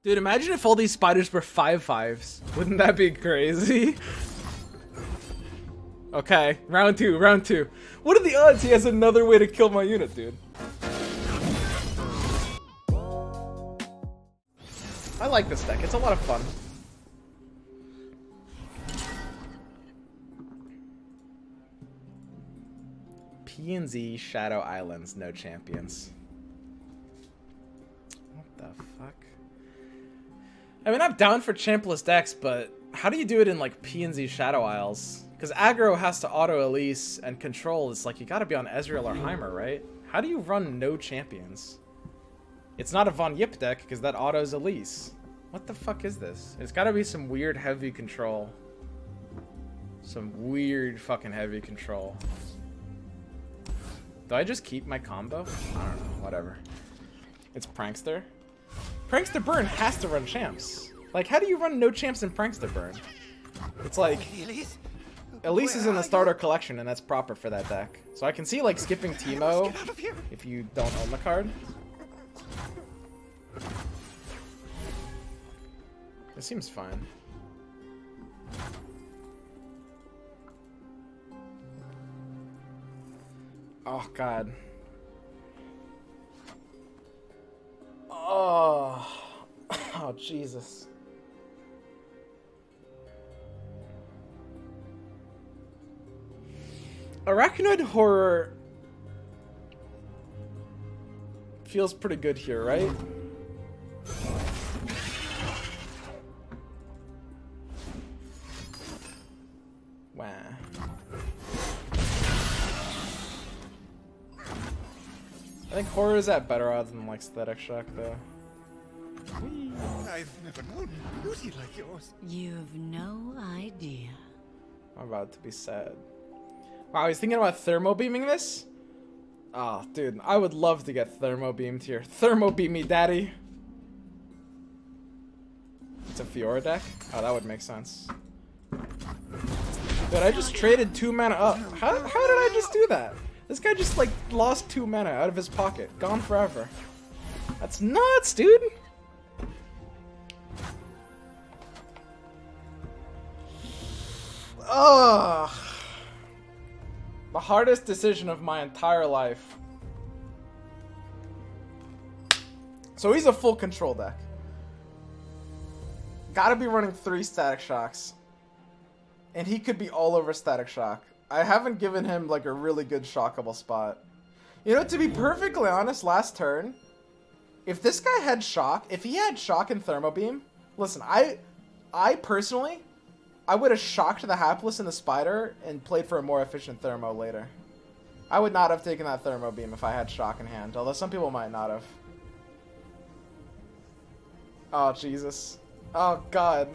Dude, imagine if all these spiders were 5/5s. Wouldn't that be crazy? Okay, round two, round two. What are the odds he has another way to kill my unit, dude? I like this deck. It's a lot of fun. P&Z Shadow Islands, no champions. What the fuck? I mean, I'm down for champless decks, but how do you do it in like P&Z Shadow Isles? Because aggro has to auto Elise and control. It's like you gotta be on Ezreal or Heimer, right? How do you run no champions? It's not a Von Yip deck because that autos Elise. What the fuck is this? It's gotta be some weird heavy control. Some weird fucking heavy control. Do I just keep my combo? I don't know, whatever. It's Prankster. Prankster Burn has to run champs. Like, how do you run no champs in Prankster Burn? It's like, Elise is in the starter collection, and that's proper for that deck. So I can see, like, skipping Teemo if you don't own the card. It seems fine. Oh, God. Oh. Oh, Jesus. Arachnoid Horror feels pretty good here, right? Wow. I think Horror is at better odds than like Static Shock, though. Whee. I've never known beauty like yours. You've no idea. I'm about to be sad. Wow, he's thinking about thermo beaming this? Oh, dude, I would love to get thermo beamed here. Thermo beam me, daddy. It's a Fiora deck? Oh, that would make sense. Dude, I just traded 2 mana up. How did I just do that? This guy just, like, lost 2 mana out of his pocket. Gone forever. That's nuts, dude! Ugh. The hardest decision of my entire life. So he's a full control deck. Gotta be running 3 Static Shocks. And he could be all over Static Shock. I haven't given him like a really good shockable spot. You know, to be perfectly honest, last turn, if this guy had shock, if he had shock and thermo beam, listen, I personally, I would have shocked the Hapless and the Spider and played for a more efficient thermo later. I would not have taken that thermo beam if I had shock in hand, although some people might not have. Oh, Jesus. Oh, God.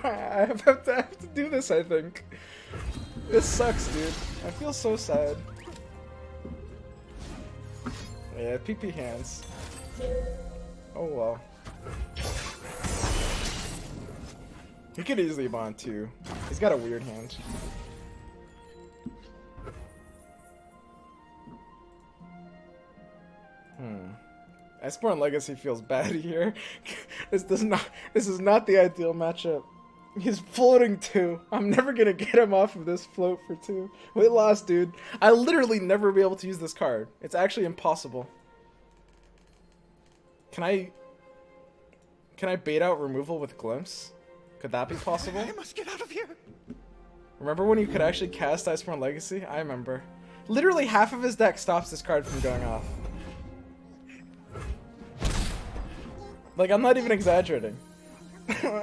I have to do this, I think. This sucks, dude. I feel so sad. Yeah, PP hands. Oh well. He could easily bond too. He's got a weird hand. Iceborn Legacy feels bad here. This is not the ideal matchup. He's floating 2. I'm never gonna get him off of this float for 2. We lost, dude. I'll literally never be able to use this card. It's actually impossible. Can I bait out removal with Glimpse? Could that be possible? I must get out of here. Remember when you could actually cast Iceborn Legacy? I remember. Literally half of his deck stops this card from going off. Like, I'm not even exaggerating.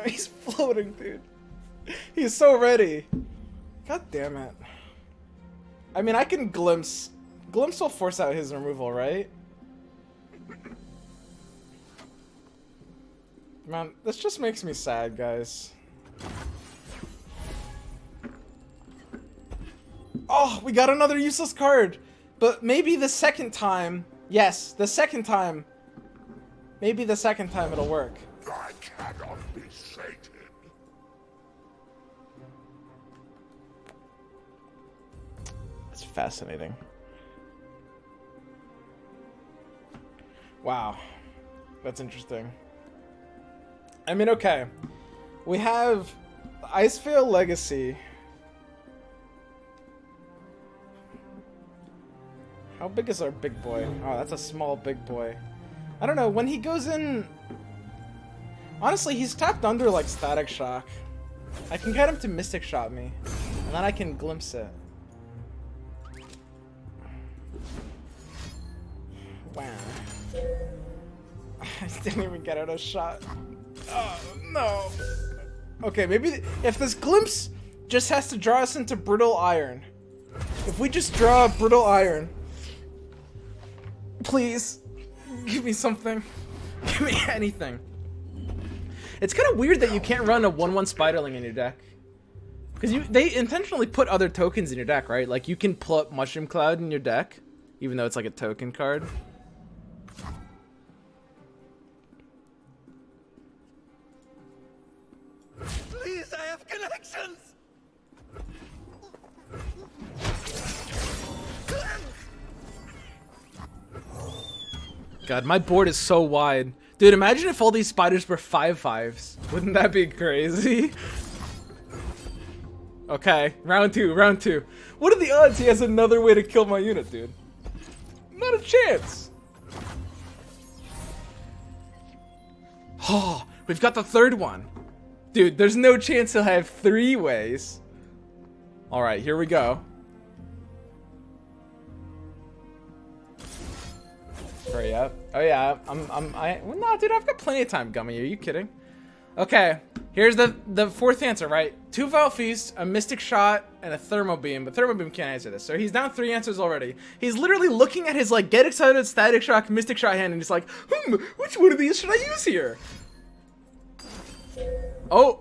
He's floating, dude. He's so ready. God damn it. I mean, I can Glimpse. Glimpse will force out his removal, right? Man, this just makes me sad, guys. Oh, we got another useless card. But maybe the second time. Yes, the second time. Maybe the second time it'll work. I cannot be sated. It's fascinating. Wow. That's interesting. I mean, okay. We have Icevale Legacy. How big is our big boy? Oh, that's a small big boy. I don't know, when he goes in... Honestly, he's tapped under like Static Shock. I can get him to Mystic Shot me, and then I can glimpse it. Wow. I didn't even get out a shot. Oh, no. Okay, maybe if this glimpse just has to draw us into Brittle Iron. If we just draw Brittle Iron. Please. Give me something. Give me anything. It's kind of weird that you can't run a 1/1 Spiderling in your deck. Because they intentionally put other tokens in your deck, right? Like you can pull up Mushroom Cloud in your deck, even though it's like a token card. Please, I have connections. God, my board is so wide. Dude, imagine if all these spiders were 5/5s. Wouldn't that be crazy? Okay, round two. What are the odds he has another way to kill my unit, dude? Not a chance. Oh, we've got the third one. Dude, there's no chance he'll have 3 ways. Alright, here we go. Hurry up. Oh yeah, well, no, dude, I've got plenty of time, Gummy. Are you kidding? Okay, here's the fourth answer, right? 2 Vile Feast, a Mystic Shot, and a Thermo Beam, but Thermo Beam can't answer this. So he's down 3 answers already. He's literally looking at his, like, Get Excited, Static Shock, Mystic Shot hand, and he's like, which one of these should I use here? Oh,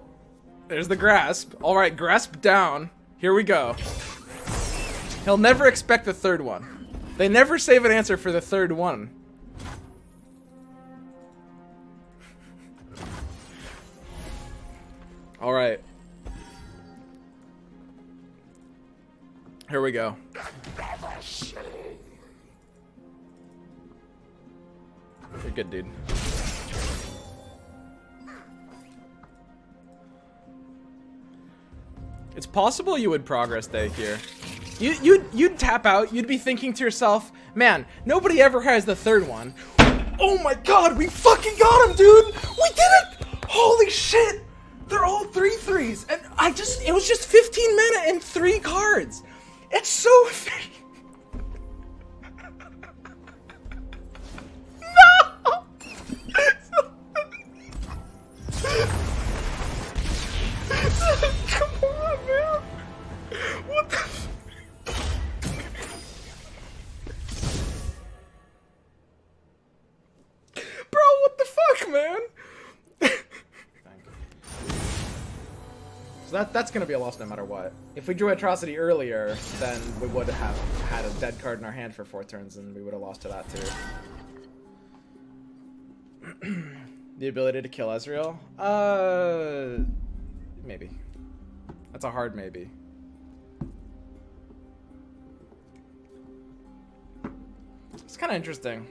there's the Grasp. Alright, Grasp down. Here we go. He'll never expect the third one. They never save an answer for the third one. Alright. Here we go. You're good, dude. It's possible you would progress day here. You'd tap out, you'd be thinking to yourself, man, nobody ever has the third one. Oh my god, we fucking got him, dude! We did it! Holy shit! They're all 3/3s, and it was just 15 mana and 3 cards. It's so no! Come on, man! What the bro, what the fuck, man? So that's gonna be a loss no matter what. If we drew Atrocity earlier, then we would have had a dead card in our hand for 4 turns, and we would have lost to that too. The ability to kill Ezreal? Maybe. That's a hard maybe. It's kind of interesting.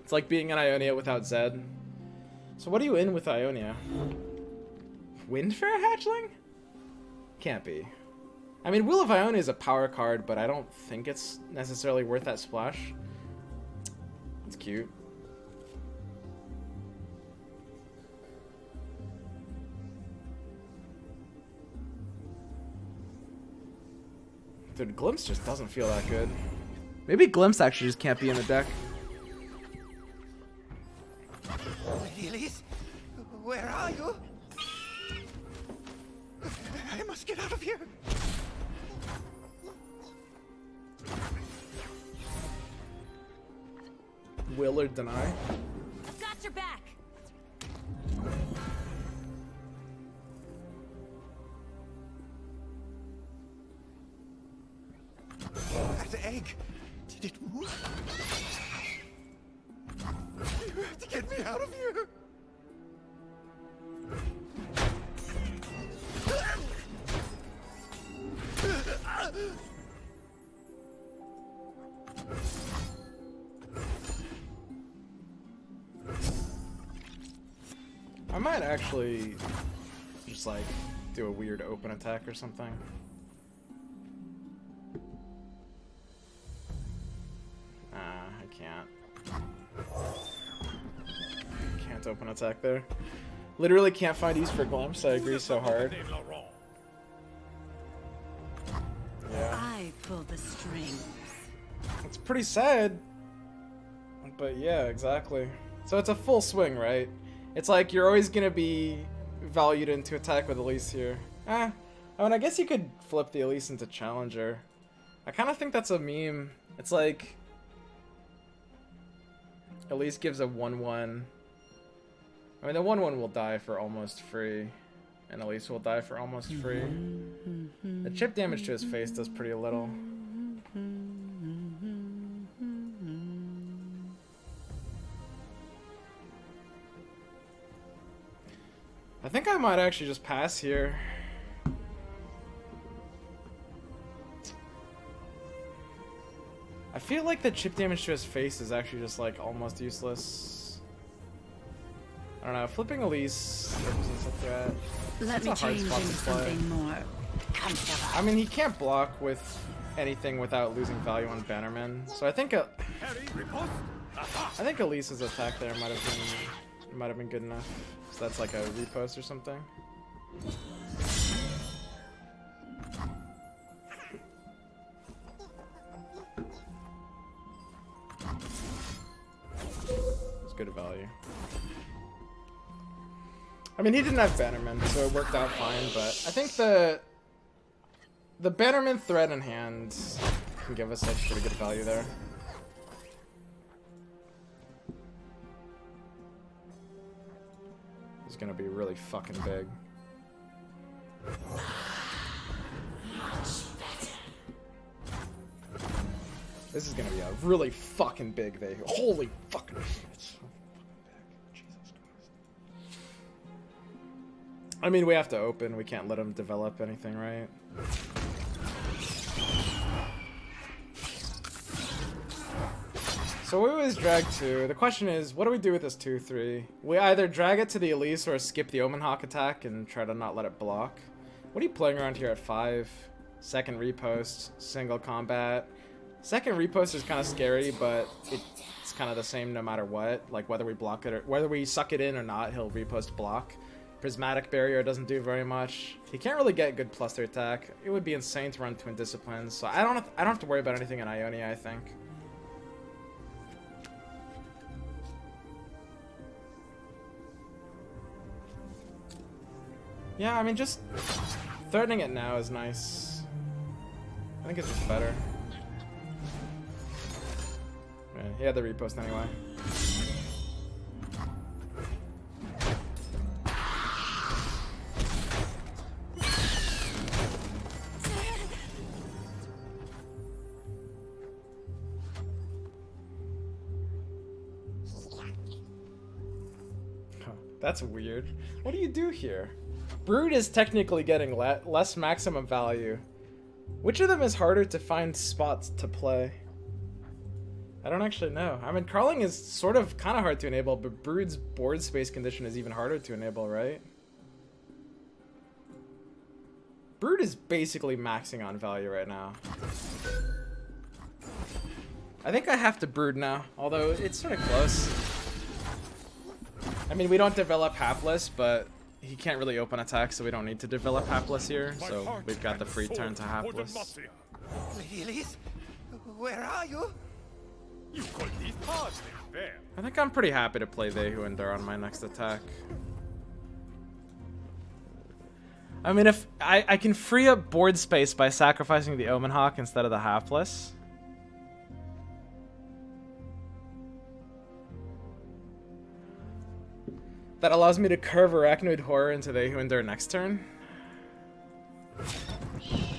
It's like being in Ionia without Zed. So what are you in with Ionia? Windfare Hatchling? Can't be. I mean, Will of Ionia is a power card, but I don't think it's necessarily worth that splash. It's cute. Dude, Glimpse just doesn't feel that good. Maybe Glimpse actually just can't be in the deck. Elise, where are you? I must get out of here. Will or deny? I've got your back. That egg, did it move? You have to get me out of here. I might actually just like do a weird open attack or something. I can't. Can't open attack there. Literally can't find East for Glimpse, I agree so hard. Yeah. I pull the strings. It's pretty sad. But yeah, exactly. So it's a full swing, right? It's like you're always gonna be valued into attack with Elise here. I mean, I guess you could flip the Elise into Challenger. I kind of think that's a meme. It's like Elise gives a 1-1. I mean, the 1-1 will die for almost free, and Elise will die for almost free. The chip damage to his face does pretty little. I think I might actually just pass here. I feel like the chip damage to his face is actually just like almost useless. I don't know, flipping Elise represents a threat. Let me change into something more comfortable. I mean, he can't block with anything without losing value on Bannerman, so I think Elise's attack there might have been good enough. So that's like a repost or something. It's good value. I mean, he didn't have Bannerman, so it worked out fine, but I think the Bannerman threat in hand can give us like pretty good value there. It's gonna be really fucking big. This is gonna be a really fucking big day. Holy fucking shit. It's so fucking big. Jesus Christ. I mean, we have to open. We can't let him develop anything, right? So we always drag 2. The question is, what do we do with this 2-3? We either drag it to the Elise or skip the Omen Hawk attack and try to not let it block. What are you playing around here at 5? Second repost, single combat. Second repost is kind of scary, but it's kind of the same no matter what. Like whether we block it or whether we suck it in or not, he'll repost block. Prismatic Barrier doesn't do very much. He can't really get good +3 attack. It would be insane to run Twin Disciplines, so I don't have to worry about anything in Ionia, I think. Yeah, I mean, just threatening it now is nice. I think it's just better. Yeah, he had the repost anyway. Huh, that's weird. What do you do here? Brood is technically getting less maximum value. Which of them is harder to find spots to play? I don't actually know. I mean, Crawling is sort of kind of hard to enable, but Brood's board space condition is even harder to enable, right? Brood is basically maxing on value right now. I think I have to Brood now, although it's sort of close. I mean, we don't develop Hapless, but he can't really open attack, so we don't need to develop Hapless here, so we've got the free turn to Hapless. Lady Elise, where are you? You call these hardly fair. I think I'm pretty happy to play They Who Endure on my next attack. I mean, if I can free up board space by sacrificing the Omen Hawk instead of the Hapless. That allows me to curve Arachnoid Horror into They Who Endure next turn.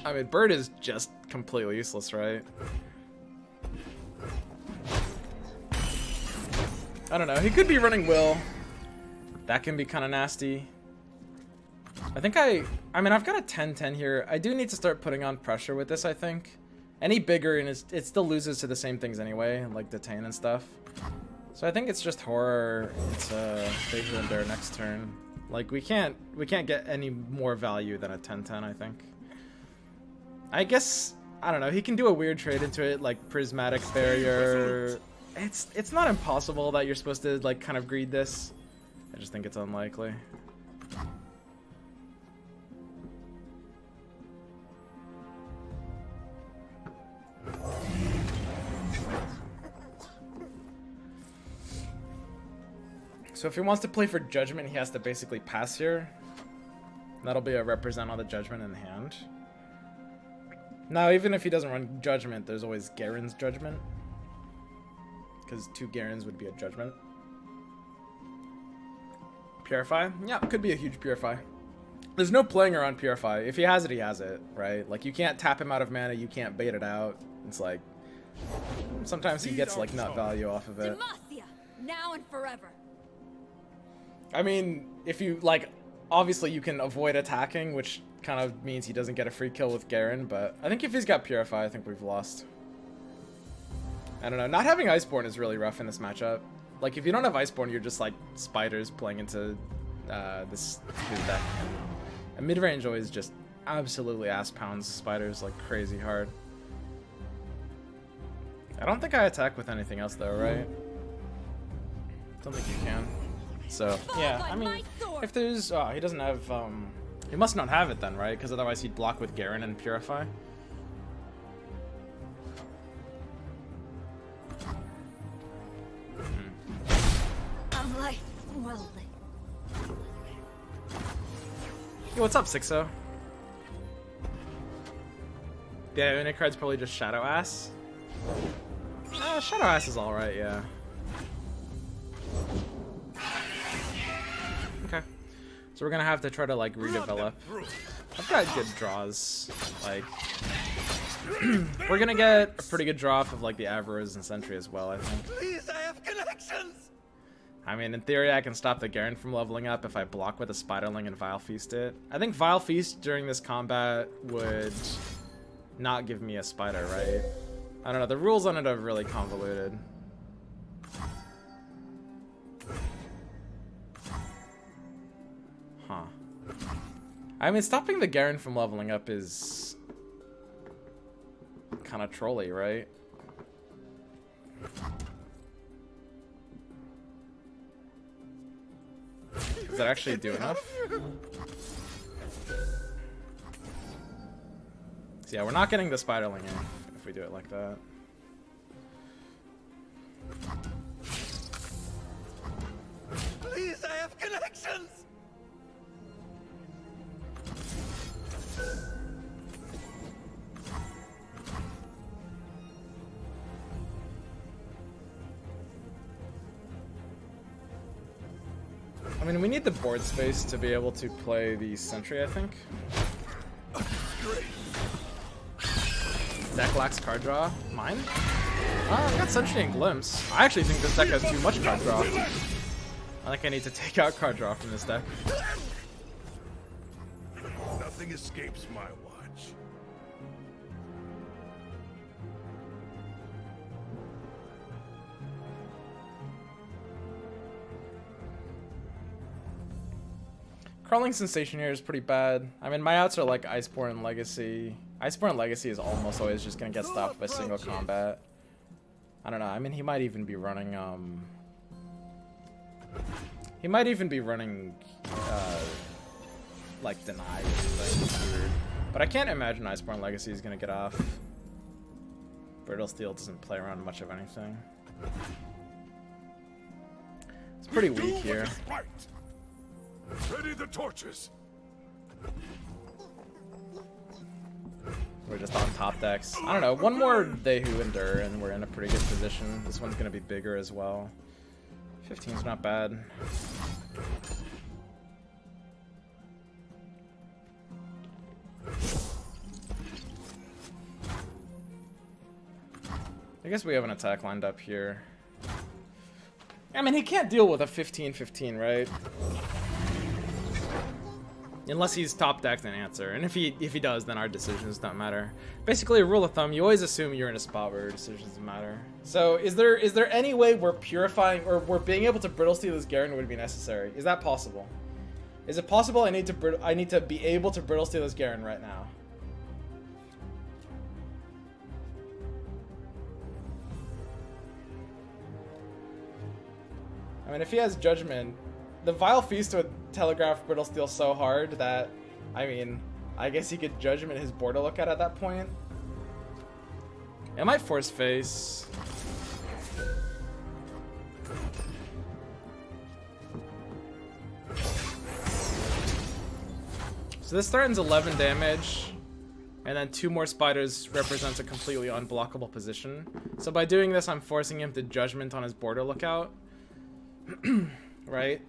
I mean, Bird is just completely useless, right? I don't know. He could be running Will. That can be kind of nasty. I think I mean, I've got a 10-10 here. I do need to start putting on pressure with this, I think. Any bigger, and it still loses to the same things anyway, like Detain and stuff. So I think it's just Horror. It's They Who Endure next turn. Like, we can't get any more value than a 10-10, I think. I guess, I don't know, he can do a weird trade into it, like Prismatic Barrier. It's not impossible that you're supposed to, like, kind of greed this. I just think it's unlikely. So if he wants to play for Judgment, he has to basically pass here. That'll be a represent on the Judgment in hand. Now, even if he doesn't run Judgment, there's always Garen's Judgment. Because 2 Garens would be a Judgment. Purify? Yeah, could be a huge Purify. There's no playing around Purify. If he has it, he has it, right? Like, you can't tap him out of mana, you can't bait it out. It's like, sometimes he gets, like, nut value off of it. Demacia, now and forever. I mean, if you, like, obviously you can avoid attacking, which kind of means he doesn't get a free kill with Garen, but I think if he's got Purify, I think we've lost. I don't know, not having Iceborn is really rough in this matchup. Like, if you don't have Iceborn, you're just, like, spiders playing into his deck. And mid-range always just absolutely ass-pounds spiders like crazy hard. I don't think I attack with anything else, though, right? Don't think you can. So, yeah, I mean, if there's... Oh, he doesn't have... He must not have it then, right? Because otherwise he'd block with Garen and Purify. A life well lit. Yo, what's up, Sixo? Yeah, Unicard's probably just Shadow Ass. Shadow Ass is alright, yeah. Okay. So we're gonna have to try to, like, redevelop. I've got good draws. Like, we're gonna get a pretty good draw off of, like, the Avariz and Sentry as well, I think. Please, I have connections. I mean, in theory, I can stop the Garen from leveling up if I block with a Spiderling and Vile Feast it. I think Vile Feast during this combat would not give me a Spider, right? I don't know, the rules on it are really convoluted. Huh. I mean, stopping the Garen from leveling up is kind of trolly, right? Does that actually do enough? So yeah, we're not getting the Spiderling in if we do it like that. Please, I have connections. I mean, we need the board space to be able to play the Sentry, I think. Deck lacks card draw. Mine? I've got Sentry and Glimpse. I actually think this deck has too much card draw. I think I need to take out card draw from this deck. Nothing escapes my watch. Crawling Sensation here is pretty bad. I mean, my outs are like Iceborn and Legacy. Iceborn and Legacy is almost always just gonna get stopped by single combat. I don't know. I mean, he might even be running, he might even be running, like, Deny or something weird. But I can't imagine Iceborn Legacy is gonna get off. Brittle Steel doesn't play around much of anything. It's pretty weak here. Ready the torches. We're just on top decks. I don't know, one more They Who Endure and we're in a pretty good position. This one's gonna be bigger as well. 15's not bad. I guess we have an attack lined up here. I mean, he can't deal with a 15-15, right? Unless he's top decked and answer. And if he does, then our decisions don't matter. Basically, a rule of thumb, you always assume you're in a spot where your decisions matter. So is there any way we're purifying or we're being able to brittle steal this Garen would be necessary? Is that possible? Is it possible I need to be able to brittle steel this Garen right now? I mean, if he has Judgment, the Vile Feast would telegraph brittle steel so hard that, I mean, I guess he could Judgment his Border Lookout at that point. It might force face. So this threatens 11 damage, and then 2 more spiders represents a completely unblockable position. So by doing this, I'm forcing him to Judgment on his Border Lookout. Right?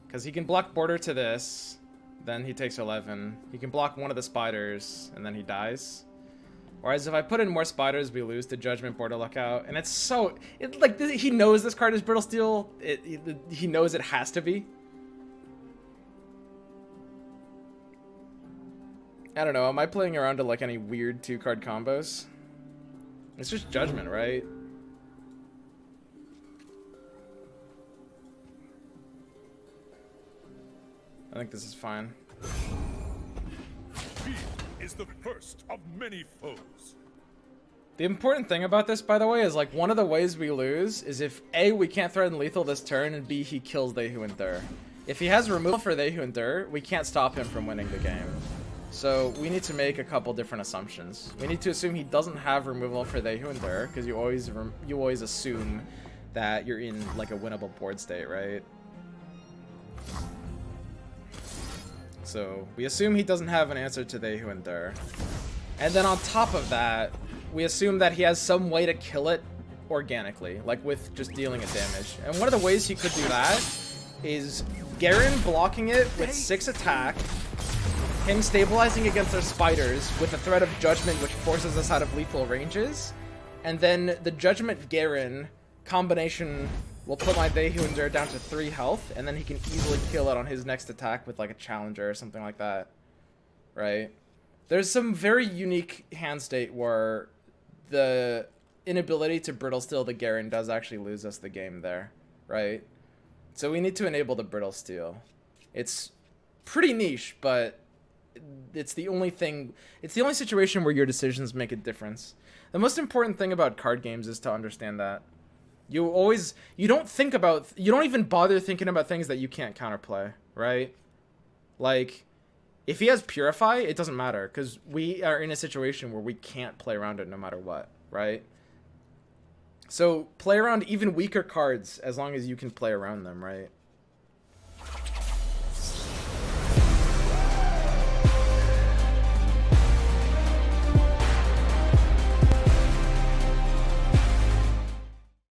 Because he can block Border to this, then he takes 11. He can block one of the spiders, and then he dies. Whereas if I put in more spiders, we lose to Judgment, Border Lookout, and it's so... he knows this card is Brittle Steel. He knows it has to be. I don't know, am I playing around to like any weird 2-card combos? It's just Judgment, right? I think this is fine. Speed is the first of many foes. The important thing about this, by the way, is like one of the ways we lose is if A, we can't threaten lethal this turn, and B, he kills They Who Endure. If he has removal for They Who Endure, we can't stop him from winning the game. So we need to make a couple different assumptions. We need to assume he doesn't have removal for They Who Endure, because you always assume that you're in like a winnable board state, right? So we assume he doesn't have an answer to They Who Endure. And then on top of that, we assume that he has some way to kill it organically, like with just dealing it damage. And one of the ways he could do that is Garen blocking it with 6 attack, him stabilizing against our spiders with the threat of Judgment, which forces us out of lethal ranges, and then the Judgment Garen combination will put my They Who Endure down to 3 health, and then he can easily kill it on his next attack with like a Challenger or something like that, right? There's some very unique hand state where the inability to Brittle Steel the Garen does actually lose us the game there, right? So we need to enable the Brittle Steel. It's pretty niche, but it's the only thing, it's the only situation where your decisions make a difference. The most important thing about card games is to understand that. You don't even bother thinking about things that you can't counterplay, right? Like, if he has Purify, it doesn't matter, because we are in a situation where we can't play around it no matter what, right? So play around even weaker cards as long as you can play around them, right?